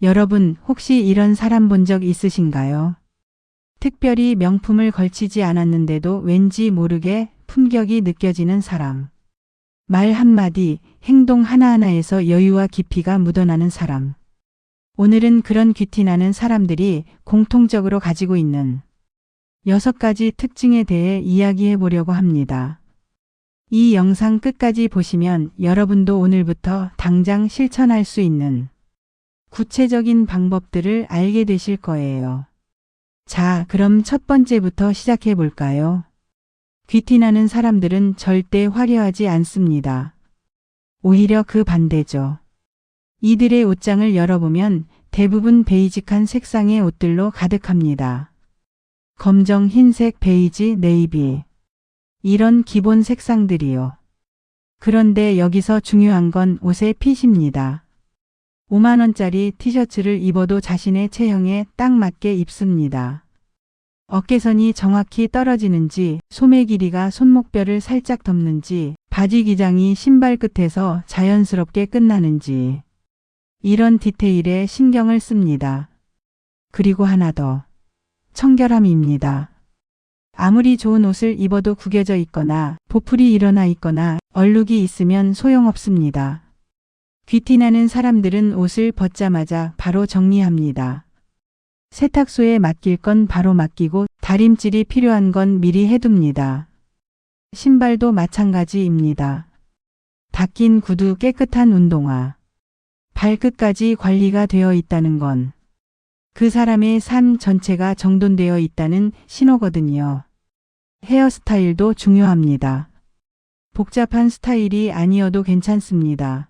여러분 혹시 이런 사람 본 적 있으신가요? 특별히 명품을 걸치지 않았는데도 왠지 모르게 품격이 느껴지는 사람. 말 한마디, 행동 하나하나에서 여유와 깊이가 묻어나는 사람. 오늘은 그런 귀티나는 사람들이 공통적으로 가지고 있는 6가지 특징에 대해 이야기해 보려고 합니다. 이 영상 끝까지 보시면 여러분도 오늘부터 당장 실천할 수 있는 구체적인 방법들을 알게 되실 거예요. 자, 그럼 첫 번째부터 시작해 볼까요? 귀티나는 사람들은 절대 화려하지 않습니다. 오히려 그 반대죠. 이들의 옷장을 열어보면 대부분 베이직한 색상의 옷들로 가득합니다. 검정, 흰색, 베이지, 네이비. 이런 기본 색상들이요. 그런데 여기서 중요한 건 옷의 핏입니다. 5만 원짜리 티셔츠를 입어도 자신의 체형에 딱 맞게 입습니다. 어깨선이 정확히 떨어지는지, 소매 길이가 손목뼈를 살짝 덮는지, 바지 기장이 신발 끝에서 자연스럽게 끝나는지 이런 디테일에 신경을 씁니다. 그리고 하나 더. 청결함입니다. 아무리 좋은 옷을 입어도 구겨져 있거나 보풀이 일어나 있거나 얼룩이 있으면 소용없습니다. 귀티나는 사람들은 옷을 벗자마자 바로 정리합니다. 세탁소에 맡길 건 바로 맡기고 다림질이 필요한 건 미리 해둡니다. 신발도 마찬가지입니다. 닦인 구두, 깨끗한 운동화. 발끝까지 관리가 되어 있다는 건 그 사람의 삶 전체가 정돈되어 있다는 신호거든요. 헤어스타일도 중요합니다. 복잡한 스타일이 아니어도 괜찮습니다.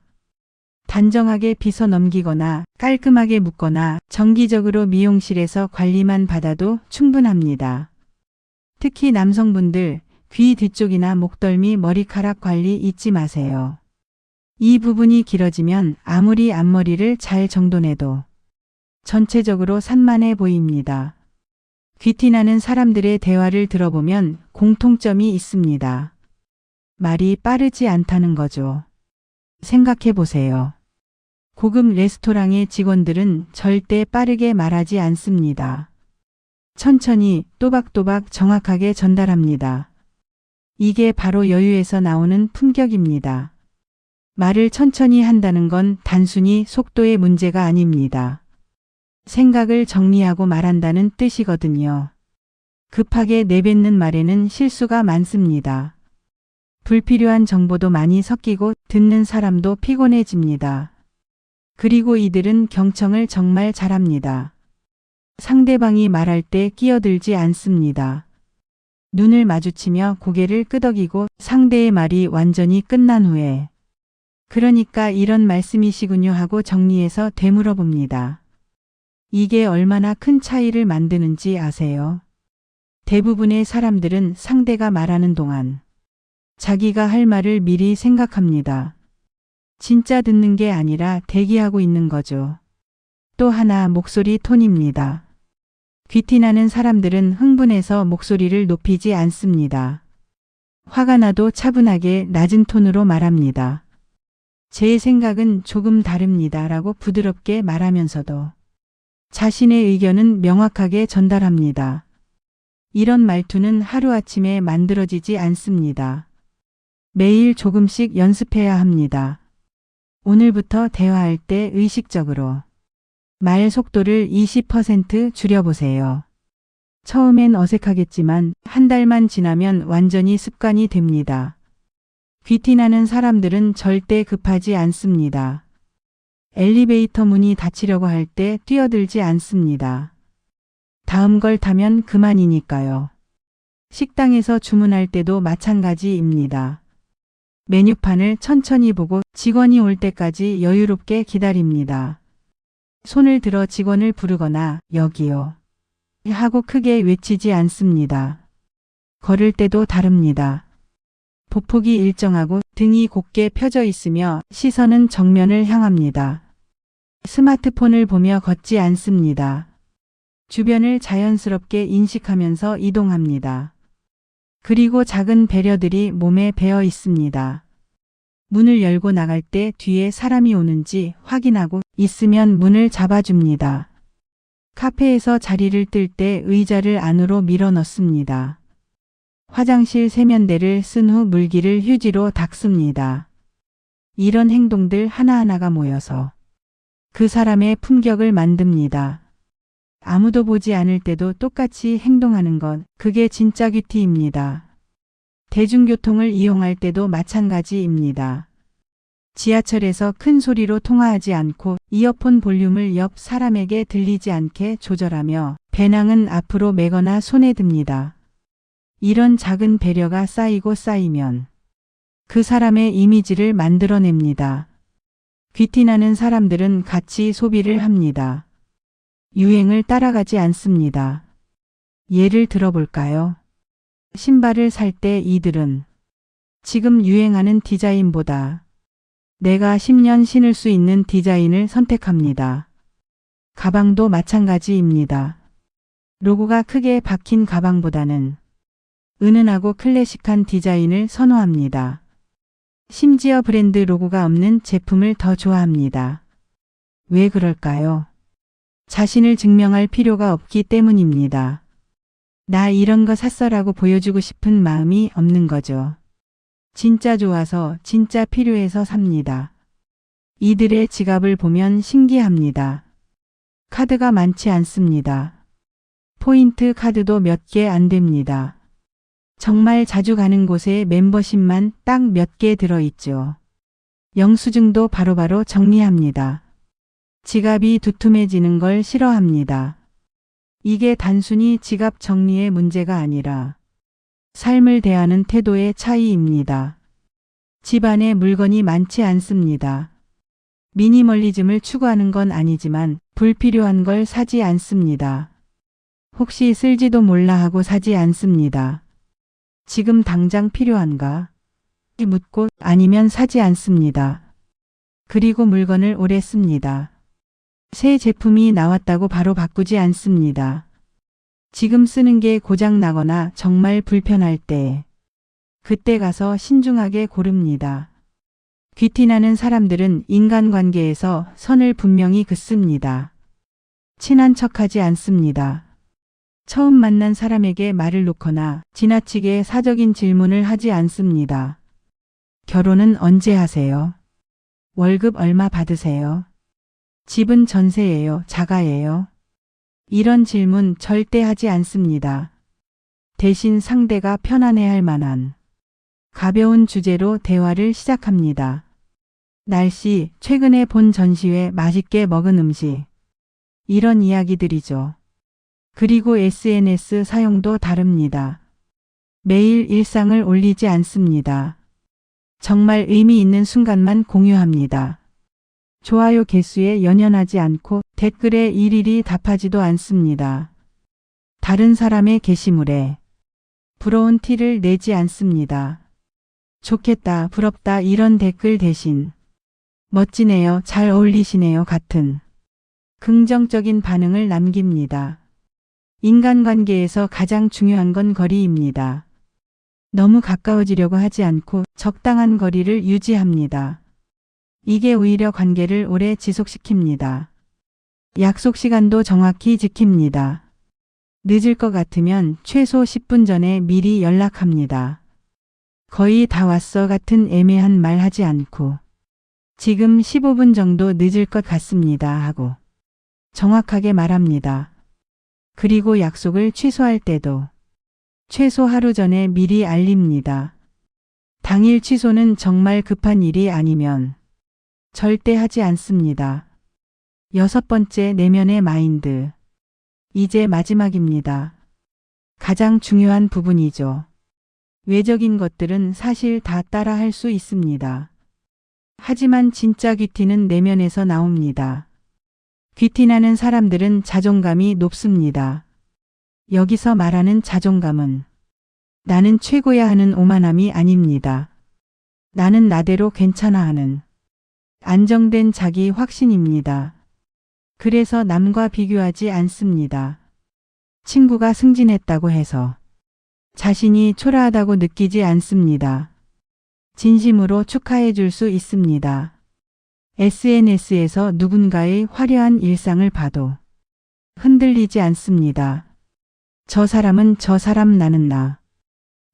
단정하게 빗어 넘기거나 깔끔하게 묶거나 정기적으로 미용실에서 관리만 받아도 충분합니다. 특히 남성분들 귀 뒤쪽이나 목덜미, 머리카락 관리 잊지 마세요. 이 부분이 길어지면 아무리 앞머리를 잘 정돈해도 전체적으로 산만해 보입니다. 귀티나는 사람들의 대화를 들어보면 공통점이 있습니다. 말이 빠르지 않다는 거죠. 생각해 보세요. 고급 레스토랑의 직원들은 절대 빠르게 말하지 않습니다. 천천히 또박또박 정확하게 전달합니다. 이게 바로 여유에서 나오는 품격입니다. 말을 천천히 한다는 건 단순히 속도의 문제가 아닙니다. 생각을 정리하고 말한다는 뜻이거든요. 급하게 내뱉는 말에는 실수가 많습니다. 불필요한 정보도 많이 섞이고 듣는 사람도 피곤해집니다. 그리고 이들은 경청을 정말 잘합니다. 상대방이 말할 때 끼어들지 않습니다. 눈을 마주치며 고개를 끄덕이고 상대의 말이 완전히 끝난 후에 그러니까 이런 말씀이시군요 하고 정리해서 되물어봅니다. 이게 얼마나 큰 차이를 만드는지 아세요? 대부분의 사람들은 상대가 말하는 동안 자기가 할 말을 미리 생각합니다. 진짜 듣는 게 아니라 대기하고 있는 거죠. 또 하나 목소리 톤입니다. 귀티나는 사람들은 흥분해서 목소리를 높이지 않습니다. 화가 나도 차분하게 낮은 톤으로 말합니다. 제 생각은 조금 다릅니다 라고 부드럽게 말하면서도 자신의 의견은 명확하게 전달합니다. 이런 말투는 하루아침에 만들어지지 않습니다. 매일 조금씩 연습해야 합니다. 오늘부터 대화할 때 의식적으로 말 속도를 20% 줄여보세요. 처음엔 어색하겠지만 한 달만 지나면 완전히 습관이 됩니다. 귀티나는 사람들은 절대 급하지 않습니다. 엘리베이터 문이 닫히려고 할 때 뛰어들지 않습니다. 다음 걸 타면 그만이니까요. 식당에서 주문할 때도 마찬가지입니다. 메뉴판을 천천히 보고 직원이 올 때까지 여유롭게 기다립니다. 손을 들어 직원을 부르거나 여기요 하고 크게 외치지 않습니다. 걸을 때도 다릅니다. 보폭이 일정하고 등이 곧게 펴져 있으며 시선은 정면을 향합니다. 스마트폰을 보며 걷지 않습니다. 주변을 자연스럽게 인식하면서 이동합니다. 그리고 작은 배려들이 몸에 배어 있습니다. 문을 열고 나갈 때 뒤에 사람이 오는지 확인하고 있으면 문을 잡아줍니다. 카페에서 자리를 뜰 때 의자를 안으로 밀어 넣습니다. 화장실 세면대를 쓴 후 물기를 휴지로 닦습니다. 이런 행동들 하나하나가 모여서 그 사람의 품격을 만듭니다. 아무도 보지 않을 때도 똑같이 행동하는 것, 그게 진짜 큐티입니다. 대중교통을 이용할 때도 마찬가지입니다. 지하철에서 큰 소리로 통화하지 않고 이어폰 볼륨을 옆 사람에게 들리지 않게 조절하며 배낭은 앞으로 메거나 손에 듭니다. 이런 작은 배려가 쌓이고 쌓이면 그 사람의 이미지를 만들어냅니다. 귀티나는 사람들은 가치 소비를 합니다. 유행을 따라가지 않습니다. 예를 들어볼까요? 신발을 살 때 이들은 지금 유행하는 디자인보다 내가 10년 신을 수 있는 디자인을 선택합니다. 가방도 마찬가지입니다. 로고가 크게 박힌 가방보다는 은은하고 클래식한 디자인을 선호합니다. 심지어 브랜드 로고가 없는 제품을 더 좋아합니다. 왜 그럴까요? 자신을 증명할 필요가 없기 때문입니다. 나 이런 거 샀어라고 보여주고 싶은 마음이 없는 거죠. 진짜 좋아서 진짜 필요해서 삽니다. 이들의 지갑을 보면 신기합니다. 카드가 많지 않습니다. 포인트 카드도 몇 개 안 됩니다. 정말 자주 가는 곳에 멤버십만 딱 몇 개 들어있죠. 영수증도 바로바로 정리합니다. 지갑이 두툼해지는 걸 싫어합니다. 이게 단순히 지갑 정리의 문제가 아니라 삶을 대하는 태도의 차이입니다. 집안에 물건이 많지 않습니다. 미니멀리즘을 추구하는 건 아니지만 불필요한 걸 사지 않습니다. 혹시 쓸지도 몰라 하고 사지 않습니다. 지금 당장 필요한가? 묻고 아니면 사지 않습니다. 그리고 물건을 오래 씁니다. 새 제품이 나왔다고 바로 바꾸지 않습니다. 지금 쓰는 게 고장 나거나 정말 불편할 때 그때 가서 신중하게 고릅니다. 귀티나는 사람들은 인간관계에서 선을 분명히 긋습니다. 친한 척하지 않습니다. 처음 만난 사람에게 말을 놓거나 지나치게 사적인 질문을 하지 않습니다. 결혼은 언제 하세요? 월급 얼마 받으세요? 집은 전세예요? 자가예요? 이런 질문 절대 하지 않습니다. 대신 상대가 편안해할 만한 가벼운 주제로 대화를 시작합니다. 날씨, 최근에 본 전시회, 맛있게 먹은 음식. 이런 이야기들이죠. 그리고 SNS 사용도 다릅니다. 매일 일상을 올리지 않습니다. 정말 의미 있는 순간만 공유합니다. 좋아요 개수에 연연하지 않고 댓글에 일일이 답하지도 않습니다. 다른 사람의 게시물에 부러운 티를 내지 않습니다. 좋겠다, 부럽다 이런 댓글 대신 멋지네요, 잘 어울리시네요 같은 긍정적인 반응을 남깁니다. 인간관계에서 가장 중요한 건 거리입니다. 너무 가까워지려고 하지 않고 적당한 거리를 유지합니다. 이게 오히려 관계를 오래 지속시킵니다. 약속 시간도 정확히 지킵니다. 늦을 것 같으면 최소 10분 전에 미리 연락합니다. 거의 다 왔어 같은 애매한 말 하지 않고 지금 15분 정도 늦을 것 같습니다 하고 정확하게 말합니다. 그리고 약속을 취소할 때도 최소 하루 전에 미리 알립니다. 당일 취소는 정말 급한 일이 아니면 절대 하지 않습니다. 6번째, 내면의 마인드. 이제 마지막입니다. 가장 중요한 부분이죠. 외적인 것들은 사실 다 따라 할 수 있습니다. 하지만 진짜 귀티는 내면에서 나옵니다. 귀티나는 사람들은 자존감이 높습니다. 여기서 말하는 자존감은 나는 최고야 하는 오만함이 아닙니다. 나는 나대로 괜찮아 하는 안정된 자기 확신입니다. 그래서 남과 비교하지 않습니다. 친구가 승진했다고 해서 자신이 초라하다고 느끼지 않습니다. 진심으로 축하해 줄 수 있습니다. SNS에서 누군가의 화려한 일상을 봐도 흔들리지 않습니다. 저 사람은 저 사람, 나는 나.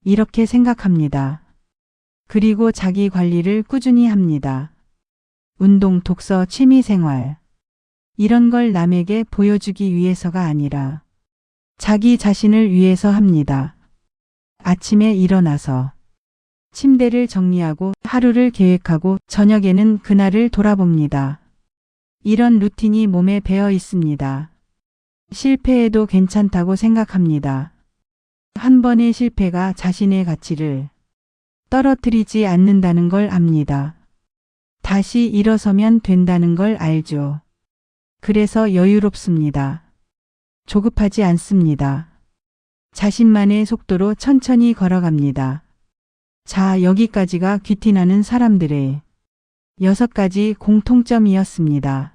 이렇게 생각합니다. 그리고 자기 관리를 꾸준히 합니다. 운동, 독서, 취미 생활. 이런 걸 남에게 보여주기 위해서가 아니라 자기 자신을 위해서 합니다. 아침에 일어나서 침대를 정리하고 하루를 계획하고 저녁에는 그날을 돌아봅니다. 이런 루틴이 몸에 배어 있습니다. 실패해도 괜찮다고 생각합니다. 한 번의 실패가 자신의 가치를 떨어뜨리지 않는다는 걸 압니다. 다시 일어서면 된다는 걸 알죠. 그래서 여유롭습니다. 조급하지 않습니다. 자신만의 속도로 천천히 걸어갑니다. 자, 여기까지가 귀티나는 사람들의 6가지 공통점이었습니다.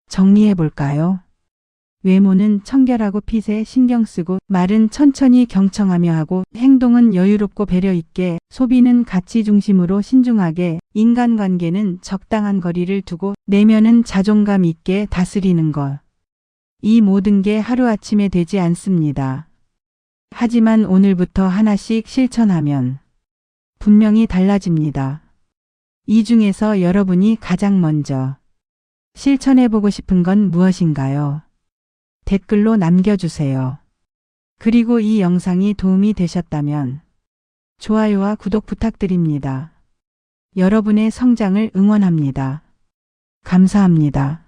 정리해 볼까요? 외모는 청결하고 핏에 신경 쓰고, 말은 천천히 경청하며 하고, 행동은 여유롭고 배려 있게, 소비는 가치 중심으로 신중하게, 인간관계는 적당한 거리를 두고, 내면은 자존감 있게 다스리는 것. 이 모든 게 하루아침에 되지 않습니다. 하지만 오늘부터 하나씩 실천하면 분명히 달라집니다. 이 중에서 여러분이 가장 먼저 실천해보고 싶은 건 무엇인가요? 댓글로 남겨주세요. 그리고 이 영상이 도움이 되셨다면 좋아요와 구독 부탁드립니다. 여러분의 성장을 응원합니다. 감사합니다.